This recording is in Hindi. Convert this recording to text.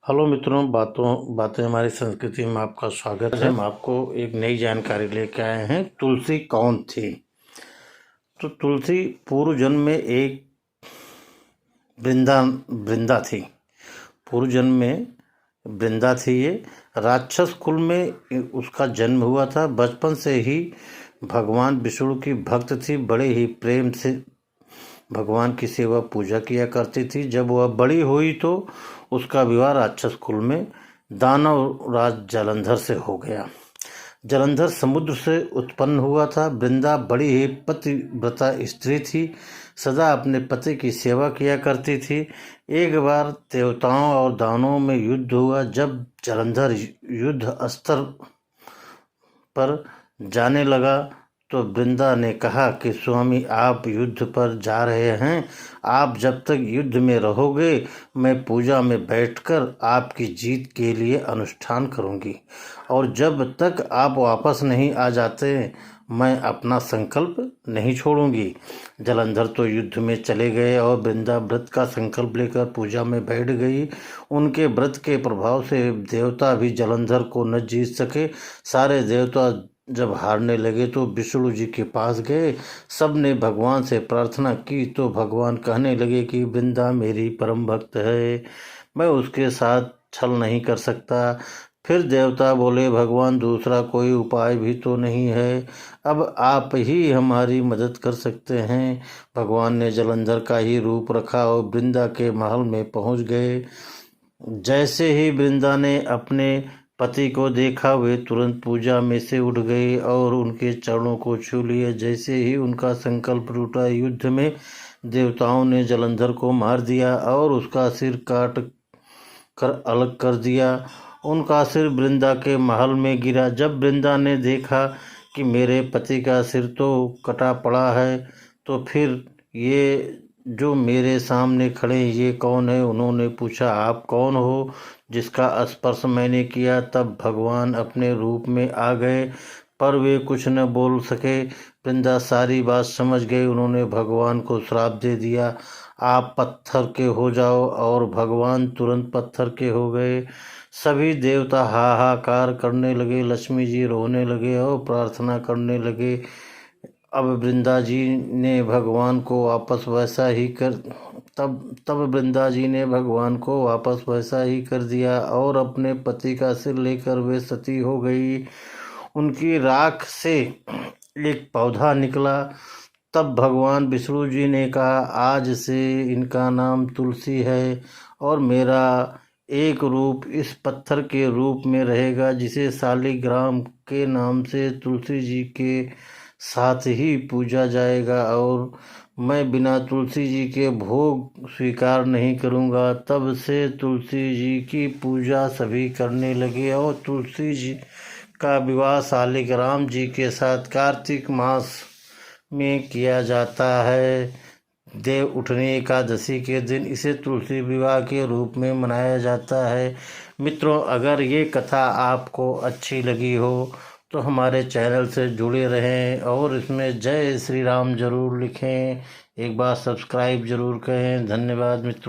हेलो मित्रों, बातें हमारी संस्कृति में आपका स्वागत है। हम आपको एक नई जानकारी लेके आए हैं। तुलसी कौन थी? तो तुलसी पूर्व जन्म में एक वृंदा थी। पूर्व जन्म में वृंदा थी। ये राक्षस कुल में उसका जन्म हुआ था। बचपन से ही भगवान विष्णु की भक्त थी। बड़े ही प्रेम से भगवान की सेवा पूजा किया करती थी। जब वह बड़ी हुई तो उसका विवाह राक्षस कुल में दानव राज जलंधर से हो गया। जलंधर समुद्र से उत्पन्न हुआ था। वृंदा बड़ी ही पतिव्रता स्त्री थी, सदा अपने पति की सेवा किया करती थी। एक बार देवताओं और दानवों में युद्ध हुआ। जब जलंधर युद्ध स्तर पर जाने लगा तो वृंदा ने कहा कि स्वामी, आप युद्ध पर जा रहे हैं। आप जब तक युद्ध में रहोगे मैं पूजा में बैठकर आपकी जीत के लिए अनुष्ठान करूंगी, और जब तक आप वापस नहीं आ जाते मैं अपना संकल्प नहीं छोड़ूंगी। जलंधर तो युद्ध में चले गए और वृंदा व्रत का संकल्प लेकर पूजा में बैठ गई। उनके व्रत के प्रभाव से देवता भी जलंधर को न जीत सके। सारे देवता जब हारने लगे तो विष्णु जी के पास गए। सब ने भगवान से प्रार्थना की तो भगवान कहने लगे कि वृंदा मेरी परम भक्त है, मैं उसके साथ छल नहीं कर सकता। फिर देवता बोले, भगवान दूसरा कोई उपाय भी तो नहीं है, अब आप ही हमारी मदद कर सकते हैं। भगवान ने जलंधर का ही रूप रखा और वृंदा के महल में पहुंच गए। जैसे ही वृंदा ने अपने पति को देखा वे तुरंत पूजा में से उठ गई और उनके चरणों को छू लिए। जैसे ही उनका संकल्प टूटा, युद्ध में देवताओं ने जलंधर को मार दिया और उसका सिर काट कर अलग कर दिया। उनका सिर वृंदा के महल में गिरा। जब वृंदा ने देखा कि मेरे पति का सिर तो कटा पड़ा है, तो फिर ये जो मेरे सामने खड़े ये कौन है? उन्होंने पूछा, आप कौन हो जिसका स्पर्श मैंने किया? तब भगवान अपने रूप में आ गए, पर वे कुछ न बोल सके। वृंदा सारी बात समझ गई। उन्होंने भगवान को श्राप दे दिया, आप पत्थर के हो जाओ, और भगवान तुरंत पत्थर के हो गए। सभी देवता हाहाकार करने लगे, लक्ष्मी जी रोने लगे और प्रार्थना करने लगे। अब वृंदा जी ने भगवान को वापस वैसा ही कर तब वृंदा जी ने भगवान को वापस वैसा ही कर दिया और अपने पति का सिर लेकर वे सती हो गई। उनकी राख से एक पौधा निकला। तब भगवान विष्णु जी ने कहा, आज से इनका नाम तुलसी है और मेरा एक रूप इस पत्थर के रूप में रहेगा, जिसे शालिग्राम के नाम से तुलसी जी के साथ ही पूजा जाएगा, और मैं बिना तुलसी जी के भोग स्वीकार नहीं करूँगा। तब से तुलसी जी की पूजा सभी करने लगे और तुलसी जी का विवाह शालिग्राम जी के साथ कार्तिक मास में किया जाता है। देव उठनी एकादशी के दिन इसे तुलसी विवाह के रूप में मनाया जाता है। मित्रों, अगर ये कथा आपको अच्छी लगी हो तो हमारे चैनल से जुड़े रहें और इसमें जय श्री राम जरूर लिखें। एक बार सब्सक्राइब जरूर करें। धन्यवाद मित्रों।